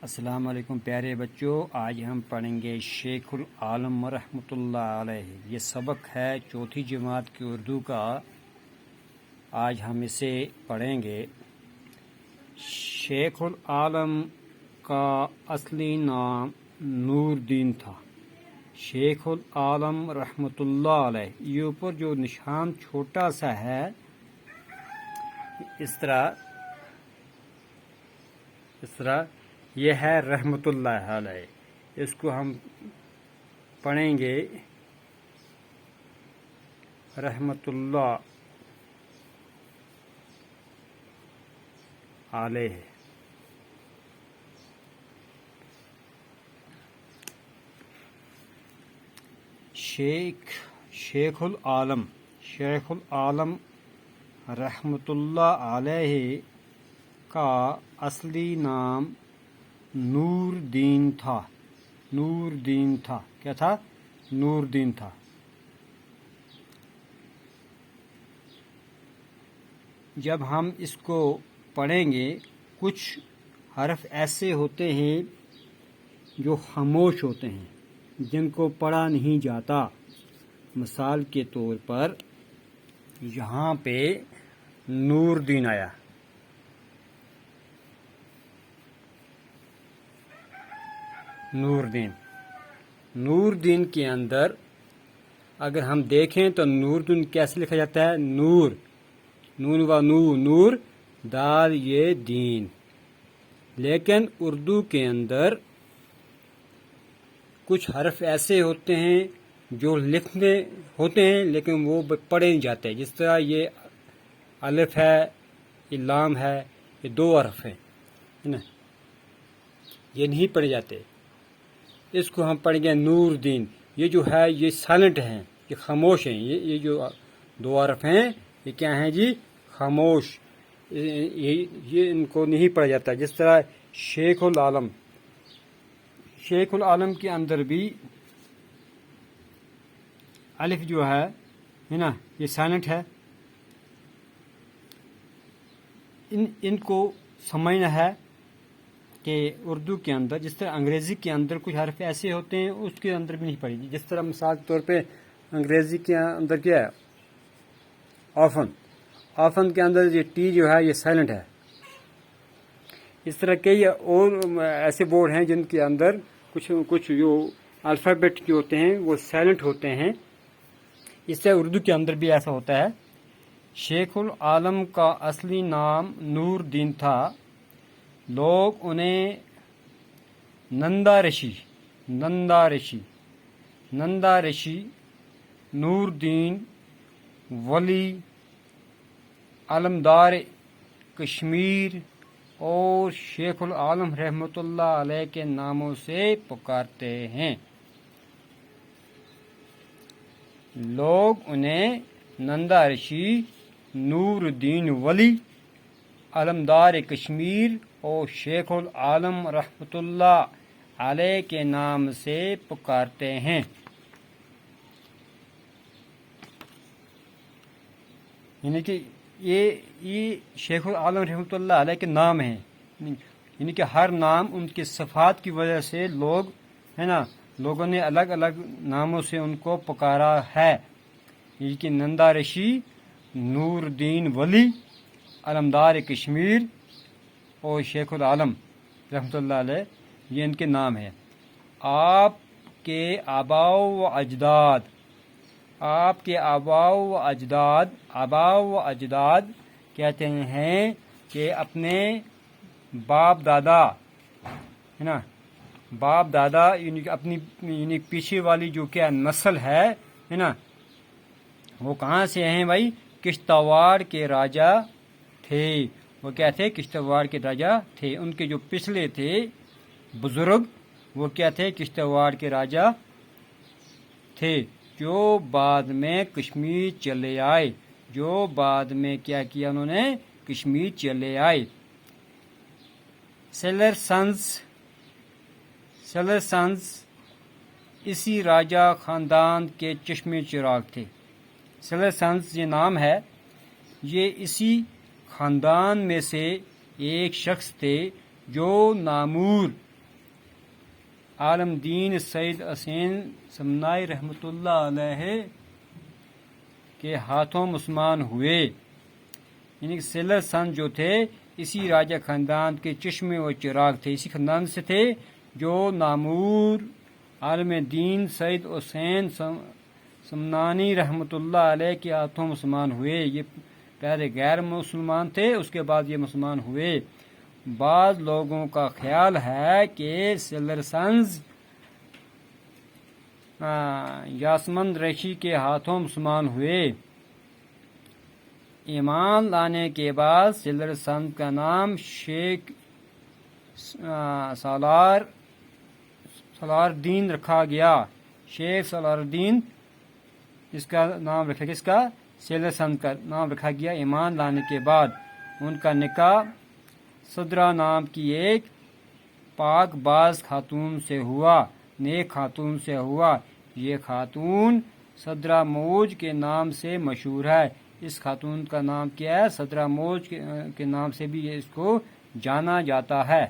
السلام علیکم پیارے بچوں، آج ہم پڑھیں گے شیخ العالم رحمۃ اللہ علیہ۔ یہ سبق ہے چوتھی جماعت کی اردو کا۔ آج ہم اسے پڑھیں گے۔ شیخ العالم کا اصلی نام نور الدین تھا۔ شیخ العالم رحمۃ اللہ علیہ، یہ اوپر جو نشان چھوٹا سا ہے اس طرح یہ ہے رحمۃ اللہ علیہ۔ اس کو ہم پڑھیں گے رحمۃ اللہ علیہ۔ شیخ العالم رحمۃ اللہ علیہ کا اصلی نام نور الدین تھا۔ نور الدین تھا۔ کیا تھا؟ نور الدین تھا۔ جب ہم اس کو پڑھیں گے، کچھ حرف ایسے ہوتے ہیں جو خاموش ہوتے ہیں، جن کو پڑھا نہیں جاتا۔ مثال کے طور پر یہاں پہ نور الدین آیا۔ نور الدین کے اندر اگر ہم دیکھیں تو نور الدین کیسے لکھا جاتا ہے؟ نور، نون و نور، دال یہ دین۔ لیکن اردو کے اندر کچھ حرف ایسے ہوتے ہیں جو لکھنے ہوتے ہیں لیکن وہ پڑھے نہیں جاتے۔ جس طرح یہ الف ہے، یہ لام ہے، یہ دو حرف ہیں نا، یہ نہیں پڑھے جاتے۔ اس کو ہم پڑھیں گے نور الدین۔ یہ جو ہے یہ سائلنٹ ہیں، یہ خاموش ہیں۔ یہ جو دو حرف ہیں یہ کیا ہیں جی؟ خاموش۔ یہ ان کو نہیں پڑھا جاتا۔ جس طرح شیخ العالم کے اندر بھی الف جو ہے نا، یہ سائلنٹ ہے۔ ان کو سمجھنا ہے کہ اردو کے اندر جس طرح انگریزی کے اندر کچھ حرف ایسے ہوتے ہیں اس کے اندر بھی نہیں پڑھی۔ جس طرح مثال کے طور پہ انگریزی کے اندر کیا ہے؟ آفن کے اندر یہ ٹی جو ہے یہ سائلنٹ ہے۔ اس طرح کئی اور ایسے بورڈ ہیں جن کے اندر کچھ جو الفابیٹ جو ہوتے ہیں وہ سائلنٹ ہوتے ہیں۔ اس طرح اردو کے اندر بھی ایسا ہوتا ہے۔ شیخ العالم کا اصلی نام نور الدین تھا۔ لوگ انہیں نندا رشی، نور الدین، ولی، علمدار کشمیر اور شیخ العالم رحمۃ اللہ علیہ کے ناموں سے پکارتے ہیں۔ لوگ انہیں نندا رشی، نور الدین ولی، علمدار کشمیر اور شیخ العالم رحمۃ اللہ علیہ کے نام سے پکارتے ہیں۔ یعنی کہ یہ شیخ العالم رحمۃ اللہ علیہ کے نام ہیں۔ یعنی کہ ہر نام ان کے صفات کی وجہ سے لوگوں نے الگ الگ ناموں سے ان کو پکارا ہے۔ یعنی کہ نندا رشی، نور الدین ولی، علمدار کشمیر اور شیخ العالم رحمۃ اللہ علیہ، یہ ان کے نام ہیں۔ آپ کے آباء و اجداد کہتے ہیں کہ اپنے باپ دادا یعنی کہ اپنی پیچھے والی جو کیا نسل ہے نا، وہ کہاں سے ہیں بھائی؟ کشتواڑ کے راجا تھے۔ وہ کیا تھے؟ کشتواڑ کے راجا تھے۔ ان کے جو پچھلے تھے بزرگ وہ کیا تھے؟ کشتواڑ کے راجا تھے، جو بعد میں کشمیر چلے آئے۔ کیا کیا انہوں نے؟ کشمیر چلے آئے۔ سیلر سنز اسی راجا خاندان کے چشمے چراغ تھے۔ سیلر سنز یہ نام ہے، یہ اسی خاندان میں سے ایک شخص تھے جو نامور عالم دین سید حسین سمنائی رحمۃ اللہ علیہ کے ہاتھوں مسلمان ہوئے. یعنی کہ سیلر سن جو تھے اسی راجہ خاندان کے چشمے و چراغ تھے، اسی خاندان سے تھے جو نامور عالم دین سید حسین سمنانی رحمۃ اللہ علیہ کے ہاتھوں مسلمان ہوئے. یہ پہلے غیر مسلمان تھے، اس کے بعد یہ مسلمان ہوئے. بعض لوگوں کا خیال ہے کہ سیلر سنز یاسمند ریشی کے ہاتھوں مسلمان ہوئے. ایمان لانے کے بعد سیلر سنز کا نام شیخ سالار الدین رکھا گیا. شیخ سالار الدین اس کا نام رکھا گیا، اس کا سیلر سنز کا نام رکھا گیا. ایمان لانے کے بعد ان کا نکاح صدرہ نام کی ایک پاک باز خاتون سے ہوا، نیک خاتون سے ہوا. یہ خاتون صدرہ موج کے نام سے مشہور ہے. اس خاتون کا نام کیا ہے؟ صدرہ موج کے نام سے بھی اس کو جانا جاتا ہے.